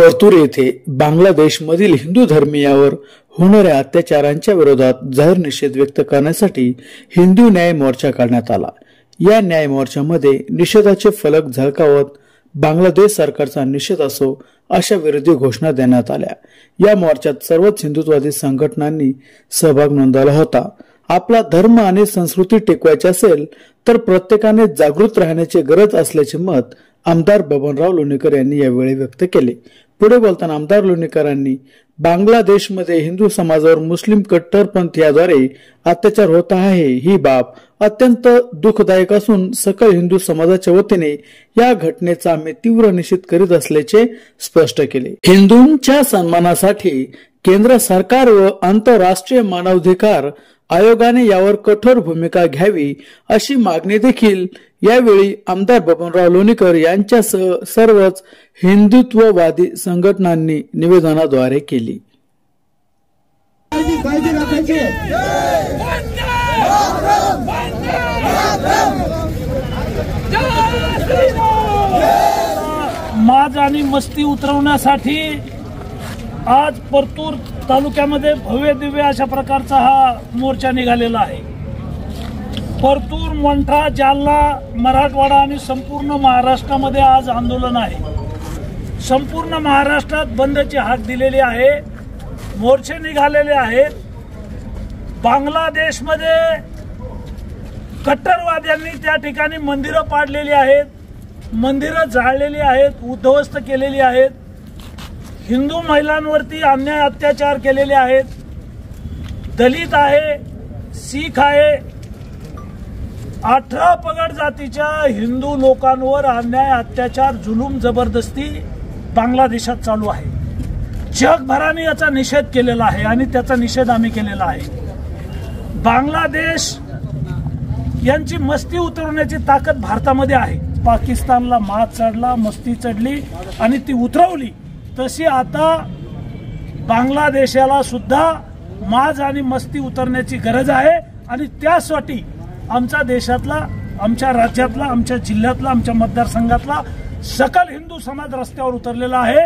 परतूर येथे बांगलादेशमधील हिंदू धर्मीयावर होणाऱ्या अत्याचारांच्या विरोधात जाहीर निषेध व्यक्त करण्यासाठी हिंदू न्याय मोर्चा काढण्यात आला। या न्याय मोर्चामध्ये निषेधाचे फलक झळकावत बांगलादेश सरकारचा निषेध असो अशा विरोधी घोषणा देण्यात आल्या। या मोर्चात सर्वच हिंदुत्ववादी संघटनांनी सहभाग नोंदवला होता। आपला धर्म आणि संस्कृती टिकवायची असेल तर प्रत्येकाने जागृत राहण्याची गरज असल्याचे मत आमदार बबनराव लोणीकर यांनी यावेळी व्यक्त केले। पुढे बोलताना आमदार लोणीकरांनी बांगलादेशमध्ये हिंदू समाजावर मुस्लिम कट्टरपंथीयांद्वारे अत्याचार होत आहे ही बाब अत्यंत दुःखदायक असून सकल हिंदू समाजाच्या वतीने या घटनेचा आम्ही तीव्र निषेध करीत असल्याचे स्पष्ट केले। हिंदूंच्या सन्मानासाठी केंद्र सरकार व आंतरराष्ट्रीय मानवाधिकार आयोगाने यावर कठोर भूमिका घ्यावी अशी मागणी देखील यावेळी आमदार बबनराव लोणीकर यांच्यासह सर्वच हिंदुत्ववादी संघटनांनी निवेदनाद्वारे केली। माज आणि मस्ती उतरवण्यासाठी आज परतूर तालुक्यामध्ये भव्य दिव्य अशा प्रकारचा हा मोर्चा निघालेला आहे। परतूर, मंठा, जालना, मराठवाडा आणि संपूर्ण महाराष्ट्रामध्ये आज आंदोलन आहे। संपूर्ण महाराष्ट्रात बंदची हाक दिलेली आहे, मोर्चे निघालेले आहेत। बांगलादेशमध्ये कट्टरवाद्यांनी त्या ठिकाणी मंदिरं पाडलेली आहेत, मंदिरं जाळलेली आहेत, उद्ध्वस्त केलेली आहेत, हिंदू महिलांवरती अन्याय अत्याचार केलेले आहेत। दलित आहे, शीख आहे, 18 पगड जातीच्या हिंदू लोकांवर अन्याय अत्याचार जुलूम जबरदस्ती बांगलादेशात चालू आहे। जगभराने याचा निषेध केलेला आहे आणि त्याचा निषेध आम्ही केलेला आहे। बांगलादेश यांची मस्ती उतरवण्याची ताकद भारतामध्ये आहे। पाकिस्तानला माज चढला, मस्ती चढली आणि ती उतरवली, तशी आता बांगलादेशाला सुद्धा माज आणि मस्ती उतरण्याची गरज आहे आणि त्यासाठी आमच्या देशातला, आमच्या राज्यातला, आमच्या जिल्ह्यातला, आमच्या मतदारसंघातला सकल हिंदू समाज रस्त्यावर उतरलेला आहे।